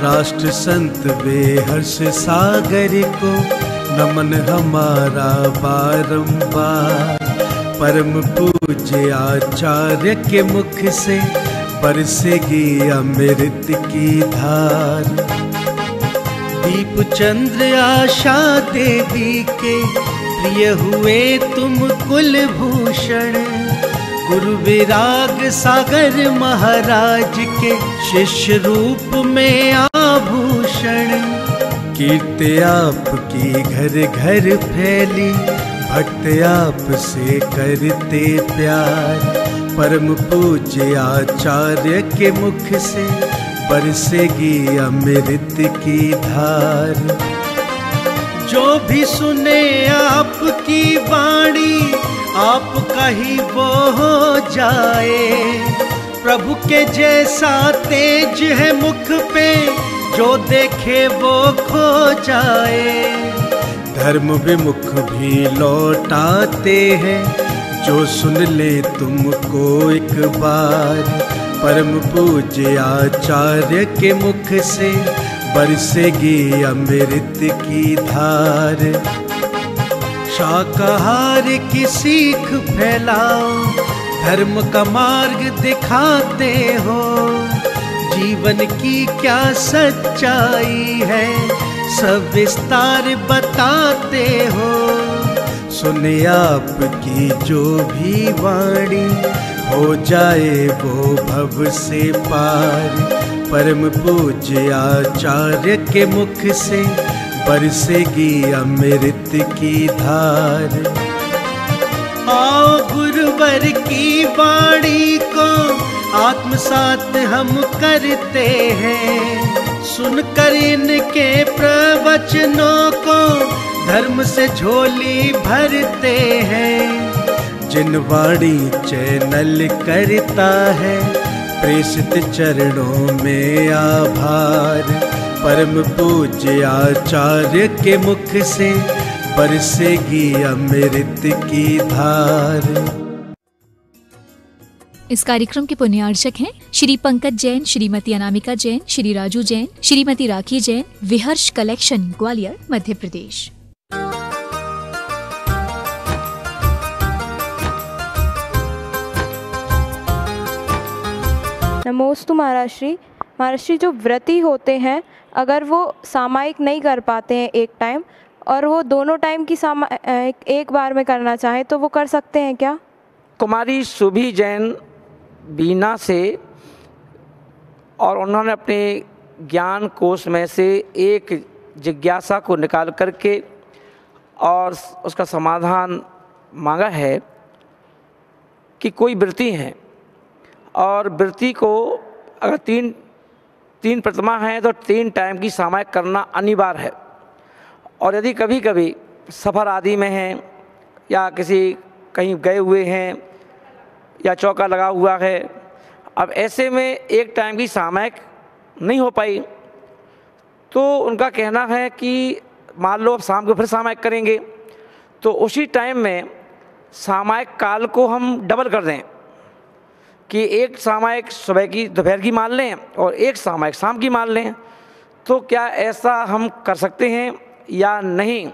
राष्ट्र संत वे हर्ष सागर को नमन हमारा बारंबार। परम पूज्य आचार्य के मुख से बरसेगी अमृत की धार। दीप चंद्र आशा देवी के प्रिय हुए तुम कुलभूषण। गुरु विराग सागर महाराज के शिष्य रूप में आभूषण। कीर्ति आपकी घर घर फैली, भक्त आप से करते प्यार। परम पूज्य आचार्य के मुख से बरसेगी अमृत की धार। जो भी सुने आपकी वाणी आपका ही वो हो जाए। प्रभु के जैसा तेज है मुख पे, जो देखे वो खो जाए। धर्म विमुख भी लौटाते हैं, जो सुन ले तुमको एक बार। परम पूज्य आचार्य के मुख से बरसेगी अमृत की धार। शाकाहार की सीख फैलाओ, धर्म का मार्ग दिखाते हो। जीवन की क्या सच्चाई है, सब विस्तार बताते हो। सुने आपकी जो भी वाणी, हो जाए वो भव से पार। परम पूज्य आचार्य के मुख से बरसेगी अमृत की धार। आओ गुरुवर की वाणी को आत्मसात हम करते हैं। सुनकर इनके प्रवचनों को धर्म से झोली भरते हैं। जिन वाणी चैनल करता है, प्रेषित चरणों में आभार। परम पूज्य आचार्य के मुख से बरसेगी अमृत की धार। इस कार्यक्रम के पुण्यार्चक हैं श्री पंकज जैन, श्रीमती अनामिका जैन, श्री राजू जैन, श्रीमती राखी जैन, विहर्ष कलेक्शन, ग्वालियर, मध्य प्रदेश। नमोस्तु महाराज श्री। महाराज श्री, जो व्रती होते हैं अगर वो सामायिक नहीं कर पाते हैं एक टाइम, और वो दोनों टाइम की एक बार में करना चाहें तो वो कर सकते हैं क्या? कुमारी सुभी जैन बीना से, और उन्होंने अपने ज्ञान कोश में से एक जिज्ञासा को निकाल करके और उसका समाधान मांगा है कि कोई व्रती हैं और व्रती को अगर तीन प्रतिमा है तो 3 टाइम की सामायिक करना अनिवार्य है। और यदि कभी कभी सफ़र आदि में हैं या किसी कहीं गए हुए हैं या चौका लगा हुआ है, अब ऐसे में एक टाइम की सामायिक नहीं हो पाई, तो उनका कहना है कि मान लो अब शाम को फिर सामायिक करेंगे तो उसी टाइम में सामायिक काल को हम डबल कर दें कि एक सामायिक सुबह की दोपहर की मान लें और एक सामायिक शाम की मान लें। तो क्या ऐसा हम कर सकते हैं या नहीं?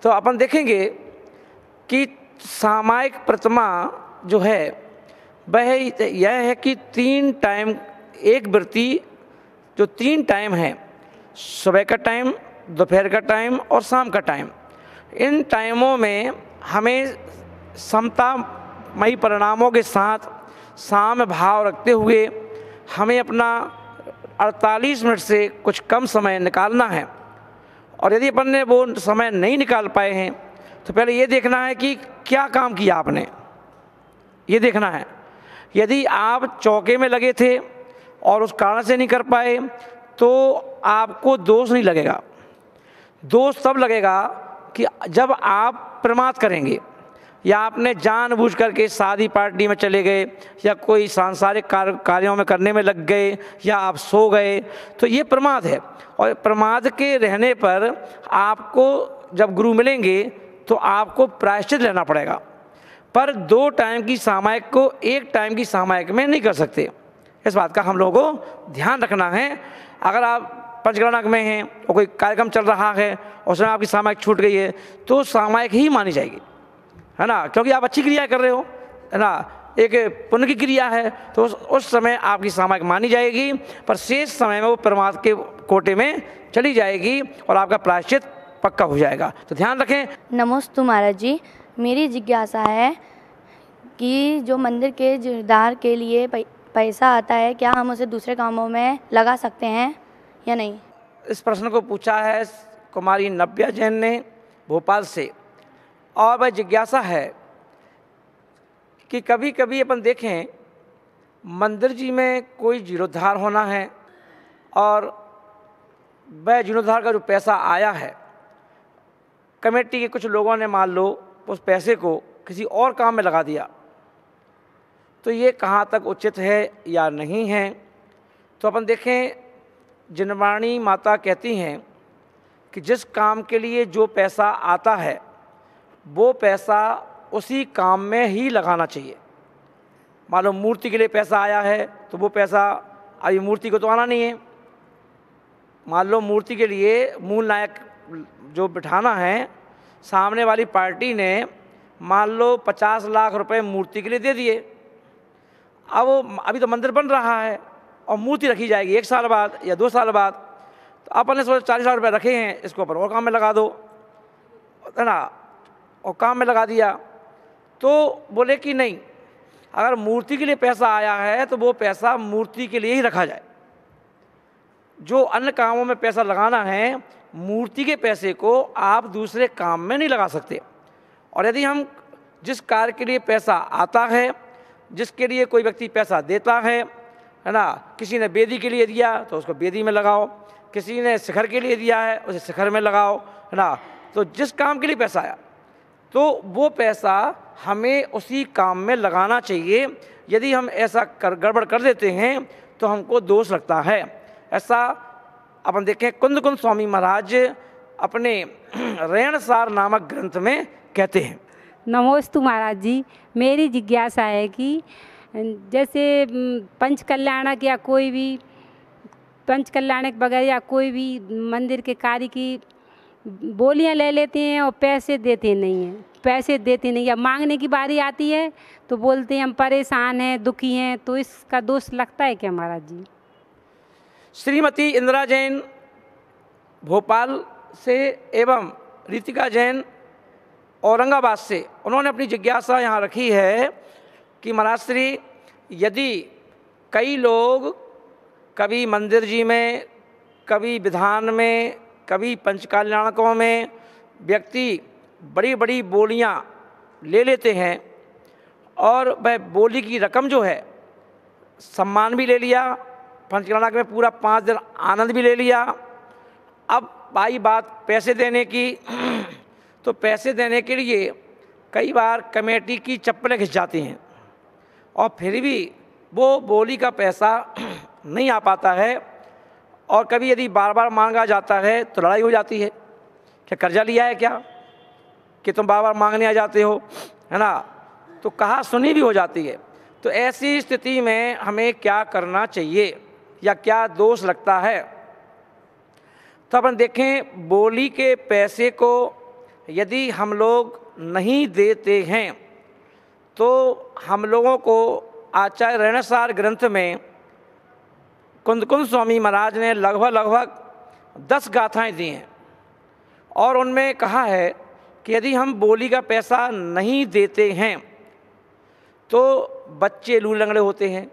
तो अपन देखेंगे कि सामायिक प्रतिमा जो है वह यह है कि 3 टाइम, एक व्रती जो 3 टाइम है, सुबह का टाइम, दोपहर का टाइम और शाम का टाइम, इन टाइमों में हमें समतामयी परिणामों के साथ साम्य भाव रखते हुए हमें अपना 48 मिनट से कुछ कम समय निकालना है। और यदि अपन ने वो समय नहीं निकाल पाए हैं तो पहले ये देखना है कि क्या काम किया आपने, ये देखना है। यदि आप चौके में लगे थे और उस कारण से नहीं कर पाए तो आपको दोष नहीं लगेगा। दोष तब लगेगा कि जब आप प्रमाद करेंगे या आपने जानबूझ करके शादी पार्टी में चले गए या कोई सांसारिक कार्यों में करने में लग गए या आप सो गए, तो ये प्रमाद है। और प्रमाद के रहने पर आपको जब गुरु मिलेंगे तो आपको प्रायश्चित लेना पड़ेगा। पर 2 टाइम की सामायिक को 1 टाइम की सामायिक में नहीं कर सकते। इस बात का हम लोगों को ध्यान रखना है। अगर आप पंचगणक में हैं और कोई कार्यक्रम चल रहा है और उसमें आपकी सामायिक छूट गई है तो सामायिक ही मानी जाएगी, है ना, क्योंकि आप अच्छी क्रिया कर रहे हो, है ना, एक पुण्य की क्रिया है, तो उस समय आपकी सामायिक मानी जाएगी, पर शेष समय में वो परमार्थ के कोटे में चली जाएगी और आपका प्रायश्चित पक्का हो जाएगा। तो ध्यान रखें। नमोस्तु महाराज जी, मेरी जिज्ञासा है कि जो मंदिर के जीर्णोद्धार के लिए पैसा आता है, क्या हम उसे दूसरे कामों में लगा सकते हैं या नहीं? इस प्रश्न को पूछा है कुमारी नव्या जैन ने भोपाल से, और वह जिज्ञासा है कि कभी कभी अपन देखें मंदिर जी में कोई जीर्णोद्धार होना है और वह जीर्णोद्धार का जो पैसा आया है कमेटी के कुछ लोगों ने मान लो उस पैसे को किसी और काम में लगा दिया, तो ये कहाँ तक उचित है या नहीं है। तो अपन देखें जिनवाणी माता कहती हैं कि जिस काम के लिए जो पैसा आता है वो पैसा उसी काम में ही लगाना चाहिए। मान लो मूर्ति के लिए पैसा आया है तो वो पैसा अभी मूर्ति को तो आना नहीं है। मान लो मूर्ति के लिए मूल नायक जो बिठाना है, सामने वाली पार्टी ने मान लो 50 लाख रुपए मूर्ति के लिए दे दिए। अब वो अभी तो मंदिर बन रहा है और मूर्ति रखी जाएगी 1 साल बाद या 2 साल बाद, तो अपन ने सोचा 40 लाख रुपये रखे हैं, इसको अपन और काम में लगा दो, है ना, और काम में लगा दिया। तो बोले कि नहीं, अगर मूर्ति के लिए पैसा आया है तो वो पैसा मूर्ति के लिए ही रखा जाए। जो अन्य कामों में पैसा लगाना है, मूर्ति के पैसे को आप दूसरे काम में नहीं लगा सकते। और यदि हम जिस कार्य के लिए पैसा आता है, जिसके लिए कोई व्यक्ति पैसा देता है ना, किसी ने बेदी के लिए दिया तो उसको बेदी में लगाओ, किसी ने शिखर के लिए दिया है उसे शिखर में लगाओ, है ना। तो जिस काम के लिए पैसा आया तो वो पैसा हमें उसी काम में लगाना चाहिए। यदि हम ऐसा गड़बड़ कर देते हैं तो हमको दोष लगता है। ऐसा अपन देखें कुंद स्वामी महाराज अपने रेणसार नामक ग्रंथ में कहते हैं। नमोस्तु महाराज जी, मेरी जिज्ञासा है कि जैसे पंचकल्याणक या कोई भी पंचकल्याणक वगैरह या कोई भी मंदिर के कार्य की बोलियां ले लेते हैं और पैसे देते नहीं हैं, पैसे देते नहीं, या मांगने की बारी आती है तो बोलते हैं हम परेशान हैं, दुखी हैं, तो इसका दोष लगता है क्या महाराज जी? श्रीमती इंदिरा जैन भोपाल से एवं रितिका जैन औरंगाबाद से, उन्होंने अपनी जिज्ञासा यहाँ रखी है कि महाराज श्री, यदि कई लोग कभी मंदिर जी में, कभी विधान में, कभी पंचकल्याणकों में व्यक्ति बड़ी बड़ी बोलियां ले लेते हैं और वह बोली की रकम जो है, सम्मान भी ले लिया, पंचकल्याणक में पूरा 5 दिन आनंद भी ले लिया, अब आई बात पैसे देने की, तो पैसे देने के लिए कई बार कमेटी की चप्पलें खिंच जाती हैं और फिर भी वो बोली का पैसा नहीं आ पाता है। और कभी यदि बार बार मांगा जाता है तो लड़ाई हो जाती है, क्या कर्जा लिया है क्या कि तुम बार बार मांगने आ जाते हो, है ना, तो कहा सुनी भी हो जाती है। तो ऐसी स्थिति में हमें क्या करना चाहिए या क्या दोष लगता है? तो अपन देखें, बोली के पैसे को यदि हम लोग नहीं देते हैं तो हम लोगों को आचार्य रेणसार ग्रंथ में कुंद स्वामी महाराज ने लगभग 10 गाथाएं दी हैं और उनमें कहा है कि यदि हम बोली का पैसा नहीं देते हैं तो बच्चे लूल लंगड़े होते हैं,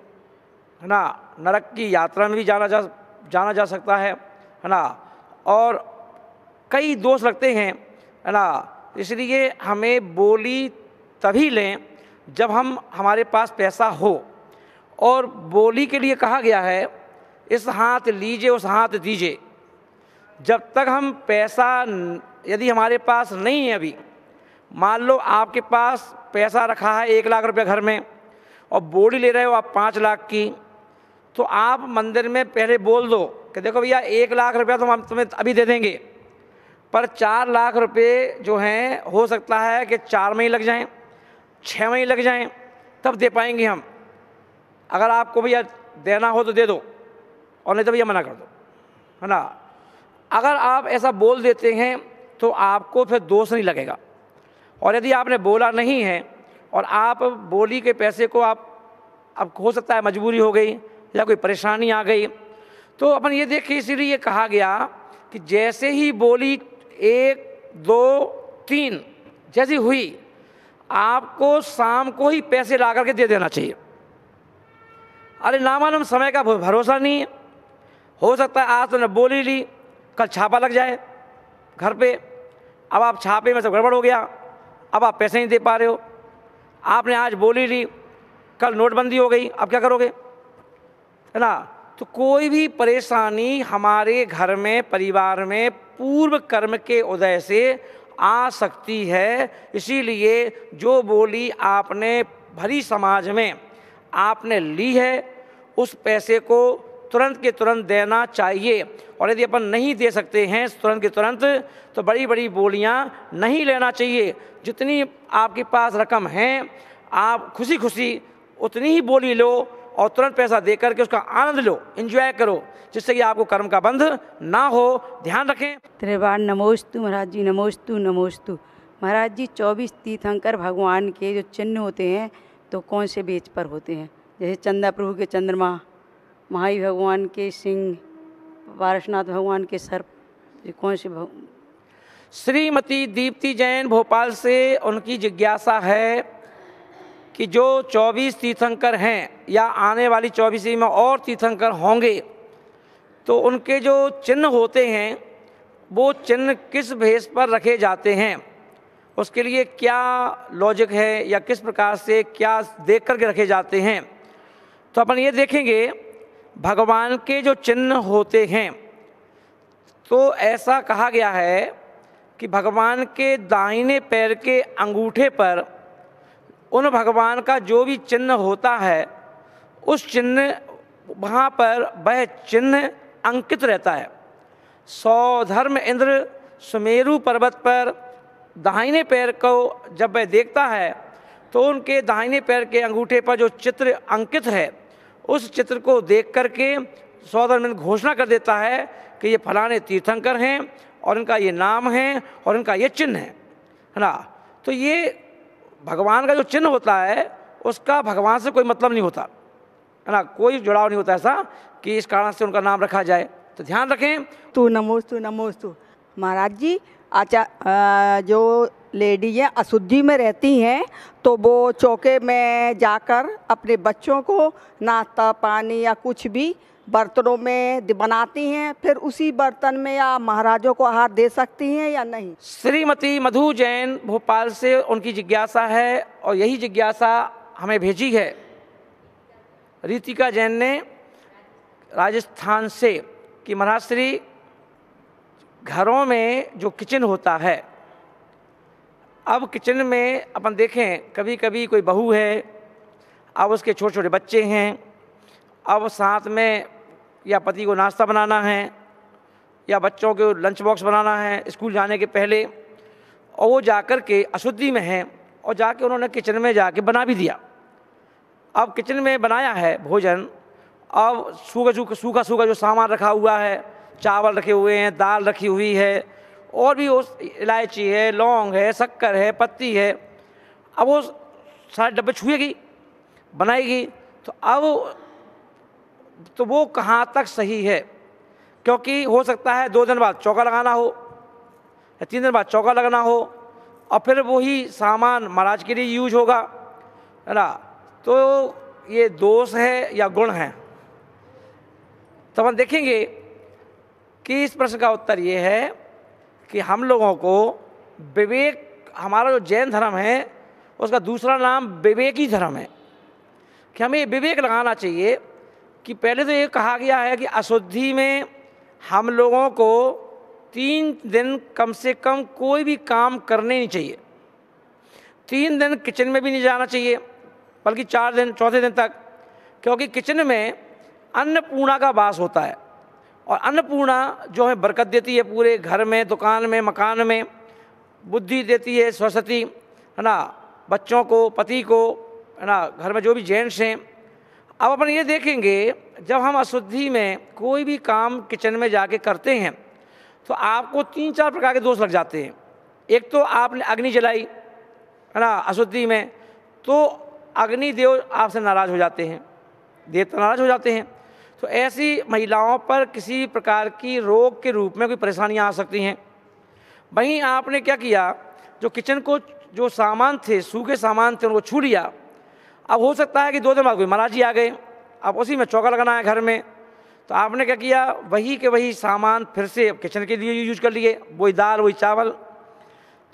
है ना, नरक की यात्रा में भी जाना जा सकता है ना, और कई दोष लगते हैं, है ना। इसलिए हमें बोली तभी लें जब हमारे पास पैसा हो। और बोली के लिए कहा गया है, इस हाथ लीजिए उस हाथ दीजिए। जब तक हम पैसा यदि हमारे पास नहीं है, अभी मान लो आपके पास पैसा रखा है 1 लाख रुपये घर में और बोली ले रहे हो आप 5 लाख की, तो आप मंदिर में पहले बोल दो कि देखो भैया 1 लाख रुपया तो हम तुम्हें अभी दे देंगे, पर 4 लाख रुपये जो हैं हो सकता है कि 4 महीने लग जाएं, 6 महीने लग जाएं, तब दे पाएंगे हम। अगर आपको भैया देना हो तो दे दो और नहीं तो भैया मना कर दो, है ना। अगर आप ऐसा बोल देते हैं तो आपको फिर दोष नहीं लगेगा, और यदि आपने बोला नहीं है और आप बोली के पैसे को आप, अब हो सकता है मजबूरी हो गई या कोई परेशानी आ गई, तो अपन ये देखिए, इसीलिए ये कहा गया कि जैसे ही बोली 1 2 3 जैसी हुई, आपको शाम को ही पैसे ला करके दे देना चाहिए। अरे नामालूम समय का भरोसा नहीं है, हो सकता है आज तुमने बोली ली, कल छापा लग जाए घर पे, अब आप छापे में सब गड़बड़ हो गया, अब आप पैसे नहीं दे पा रहे हो। आपने आज बोली ली, कल नोटबंदी हो गई, अब क्या करोगे, है ना। तो कोई भी परेशानी हमारे घर में, परिवार में पूर्व कर्म के उदय से आ सकती है। इसीलिए जो बोली आपने भरी समाज में आपने ली है, उस पैसे को तुरंत के तुरंत देना चाहिए। और यदि अपन नहीं दे सकते हैं तुरंत के तुरंत, तो बड़ी बड़ी बोलियां नहीं लेना चाहिए। जितनी आपके पास रकम है, आप खुशी खुशी उतनी ही बोली लो और तुरंत पैसा दे करके उसका आनंद लो, एंजॉय करो, जिससे कि आपको कर्म का बंध ना हो। ध्यान रखें। त्रिवार नमोस्तु महाराज जी, नमोस्तु नमोस्तु। महाराज जी 24 तीर्थंकर भगवान के जो चिन्ह होते हैं तो कौन से बेच पर होते हैं? जैसे चंदा प्रभु के चंद्रमा, महाई भगवान के सिंह, पारसनाथ भगवान के सर्प, ये कौन से श्रीमती दीप्ति जैन भोपाल से उनकी जिज्ञासा है कि जो 24 तीर्थंकर हैं या आने वाली 24वीं में और तीर्थंकर होंगे, तो उनके जो चिन्ह होते हैं वो चिन्ह किस भेष पर रखे जाते हैं, उसके लिए क्या लॉजिक है या किस प्रकार से क्या देख करके रखे जाते हैं। तो अपन ये देखेंगे, भगवान के जो चिन्ह होते हैं तो ऐसा कहा गया है कि भगवान के दाहिने पैर के अंगूठे पर उन भगवान का जो भी चिन्ह होता है, उस चिन्ह वहाँ पर वह चिन्ह अंकित रहता है। सौधर्म इंद्र सुमेरु पर्वत पर दाहिने पैर को जब वह देखता है तो उनके दाहिने पैर के अंगूठे पर जो चित्र अंकित है, उस चित्र को देख करके सौधर्म इंद्र घोषणा कर देता है कि ये फलाने तीर्थंकर हैं और इनका ये नाम है और इनका ये चिन्ह है ना। तो ये भगवान का जो चिन्ह होता है उसका भगवान से कोई मतलब नहीं होता, है ना, कोई जुड़ाव नहीं होता ऐसा कि इस कारण से उनका नाम रखा जाए। तो ध्यान रखें। तू नमोस्तु नमोस्तु। महाराज जी जो लेडी हैं अशुद्धि में रहती हैं तो वो चौके में जाकर अपने बच्चों को नाश्ता पानी या कुछ भी बर्तनों में बनाती हैं, फिर उसी बर्तन में या महाराजों को आहार दे सकती हैं या नहीं? श्रीमती मधु जैन भोपाल से उनकी जिज्ञासा है और यही जिज्ञासा हमें भेजी है रीतिका जैन ने राजस्थान से कि महाराज श्री, घरों में जो किचन होता है, अब किचन में अपन देखें कभी कभी कोई बहू है, अब उसके छोटे छोटे बच्चे हैं, अब साथ में या पति को नाश्ता बनाना है या बच्चों को लंच बॉक्स बनाना है स्कूल जाने के पहले, और वो जाकर के अशुद्धि में हैं और जाके उन्होंने किचन में जाके बना भी दिया। अब किचन में बनाया है भोजन, अब सूखा सूखा जो सामान रखा हुआ है, चावल रखे हुए हैं, दाल रखी हुई है, और भी उस इलायची है, लौंग है, शक्कर है, पत्ती है, अब वो सारे डब्बे छुएगी बनाएगी, तो अब तो वो कहाँ तक सही है? क्योंकि हो सकता है 2 दिन बाद चौका लगाना हो या 3 दिन बाद चौका लगाना हो और फिर वही सामान महाराज के लिए यूज होगा, है ना। तो ये दोष है या गुण है? तो हम देखेंगे कि इस प्रश्न का उत्तर ये है कि हम लोगों को विवेक, हमारा जो जैन धर्म है उसका दूसरा नाम विवेकी धर्म है, कि हमें विवेक लगाना चाहिए कि पहले तो ये कहा गया है कि अशुद्धि में हम लोगों को 3 दिन कम से कम कोई भी काम करने नहीं चाहिए। 3 दिन किचन में भी नहीं जाना चाहिए, बल्कि 4 दिन, चौथे दिन तक, क्योंकि किचन में अन्नपूर्णा का वास होता है और अन्नपूर्णा जो है बरकत देती है पूरे घर में, दुकान में, मकान में, बुद्धि देती है सरस्वती, है ना, बच्चों को, पति को, है ना, घर में जो भी जेंट्स हैं। अब अपन ये देखेंगे जब हम अशुद्धि में कोई भी काम किचन में जाके करते हैं तो आपको 3-4 प्रकार के दोष लग जाते हैं। एक तो आपने अग्नि जलाई, है ना, अशुद्धि में, तो अग्निदेव आपसे नाराज़ हो जाते हैं, देवता नाराज़ हो जाते हैं। तो ऐसी महिलाओं पर किसी प्रकार की रोग के रूप में कोई परेशानियाँ आ सकती हैं। वहीं आपने क्या किया, जो किचन को जो सामान थे, सूखे सामान थे, उनको छू लिया। अब हो सकता है कि 2 दिन बाद कोई महाराज जी आ गए, अब उसी में चौका लगाना है घर में, तो आपने क्या किया, वही के वही सामान फिर से किचन के लिए यूज कर लिए, वही दाल वही चावल।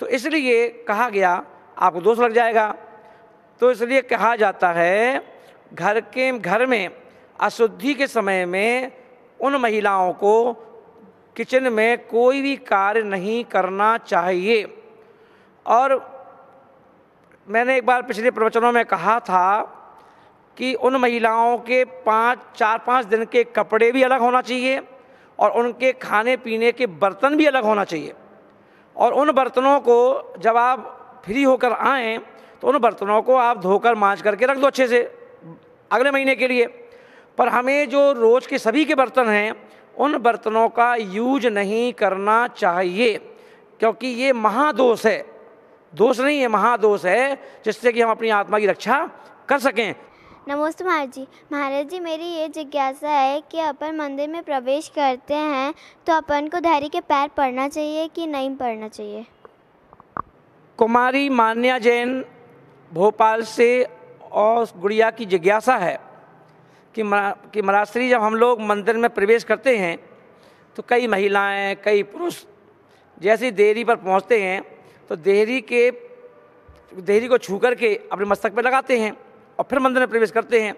तो इसलिए कहा गया आपको दोष लग जाएगा। तो इसलिए कहा जाता है घर में अशुद्धि के समय में उन महिलाओं को किचन में कोई भी कार्य नहीं करना चाहिए। और मैंने एक बार पिछले प्रवचनों में कहा था कि उन महिलाओं के 4-5 दिन के कपड़े भी अलग होना चाहिए और उनके खाने पीने के बर्तन भी अलग होना चाहिए। और उन बर्तनों को जब आप फ्री होकर आएँ तो उन बर्तनों को आप धोकर मांज करके रख दो अच्छे से अगले महीने के लिए। पर हमें जो रोज़ के सभी के बर्तन हैं उन बर्तनों का यूज नहीं करना चाहिए, क्योंकि ये महादोष है, दोष नहीं है, महादोष है, जिससे कि हम अपनी आत्मा की रक्षा कर सकें। नमस्ते महाराज जी। महाराज जी, मेरी ये जिज्ञासा है कि अपन मंदिर में प्रवेश करते हैं तो अपन को धैर्य के पैर पड़ना चाहिए कि नहीं पड़ना चाहिए? कुमारी मान्या जैन भोपाल से और गुड़िया की जिज्ञासा है कि महाराज श्री, जब हम लोग मंदिर में प्रवेश करते हैं तो कई महिलाएं, कई पुरुष जैसी देहरी पर पहुंचते हैं तो देहरी को छू करके अपने मस्तक पर लगाते हैं और फिर मंदिर में प्रवेश करते हैं।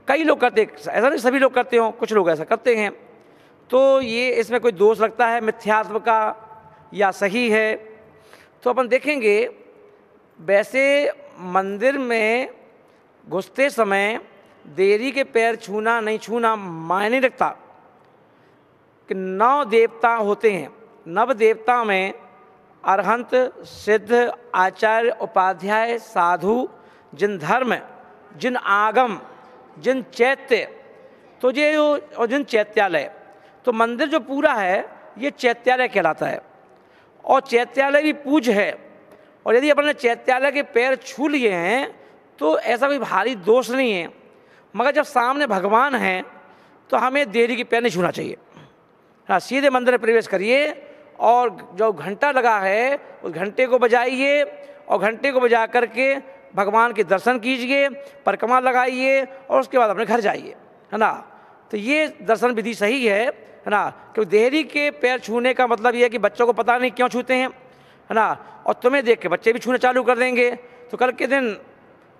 कई लोग करते हैं, ऐसा नहीं सभी लोग करते हों, कुछ लोग ऐसा करते हैं। तो ये इसमें कोई दोष लगता है मिथ्यात्व का या सही है? तो अपन देखेंगे, वैसे मंदिर में घुसते समय देहरी के पैर छूना नहीं छूना मायने रखता कि 9 देवता होते हैं। 9 देवता में अरहंत, सिद्ध, आचार्य, उपाध्याय, साधु, जिन धर्म, जिन आगम, जिन चैत्य, तो ये और जिन चैत्यालय, तो मंदिर जो पूरा है ये चैत्यालय कहलाता है और चैत्यालय भी पूज्य है। और यदि अपन ने चैत्यालय के पैर छू लिए हैं तो ऐसा कोई भारी दोष नहीं है, मगर जब सामने भगवान हैं तो हमें देहरी के पैर नहीं छूना चाहिए। हाँ, सीधे मंदिर में प्रवेश करिए और जो घंटा लगा है उस घंटे को बजाइए और घंटे को बजा करके भगवान के दर्शन कीजिए, परिक्रमा लगाइए और उसके बाद अपने घर जाइए, है ना। तो ये दर्शन विधि सही है ना। क्योंकि देहरी के पैर छूने का मतलब ये है कि बच्चों को पता नहीं क्यों छूते हैं, है ना, और तुम्हें देख के बच्चे भी छूना चालू कर देंगे, तो कल के दिन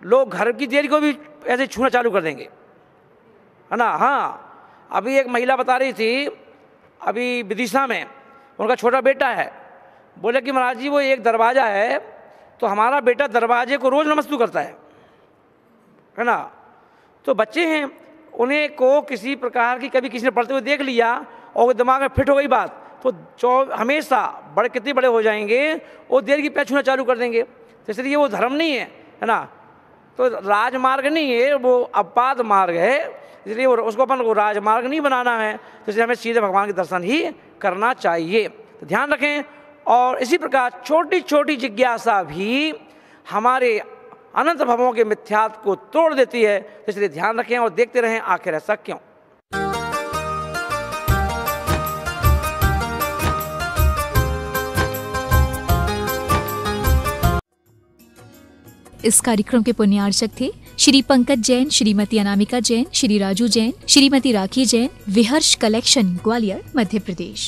लोग घर की देहरी को भी ऐसे छूना चालू कर देंगे, है ना। हाँ, अभी एक महिला बता रही थी, अभी विदिशा में उनका छोटा बेटा है, बोले कि महाराज जी वो एक दरवाज़ा है तो हमारा बेटा दरवाजे को रोज़ नमस्तु करता है ना। तो बच्चे हैं, उन्हें को किसी प्रकार की कभी किसी ने पढ़ते हुए देख लिया और दिमाग में फिट हो गई बात, तो हमेशा बड़े कितने बड़े हो जाएंगे वो देर की पैर छूना चालू कर देंगे। तो इसलिए वो धर्म नहीं है ना, तो राजमार्ग नहीं है, वो अपवाद मार्ग है, इसलिए वो उसको अपन को राजमार्ग नहीं बनाना है। तो इसलिए हमें सीधे भगवान के दर्शन ही करना चाहिए। तो ध्यान रखें। और इसी प्रकार छोटी छोटी जिज्ञासा भी हमारे अनंत भवों के मिथ्यात्व को तोड़ देती है। तो इसलिए ध्यान रखें और देखते रहें आखिर ऐसा क्यों। इस कार्यक्रम के पुण्यार्चक थे श्री पंकज जैन, श्रीमती अनामिका जैन, श्री राजू जैन, श्रीमती राखी जैन, विहर्ष कलेक्शन, ग्वालियर, मध्य प्रदेश।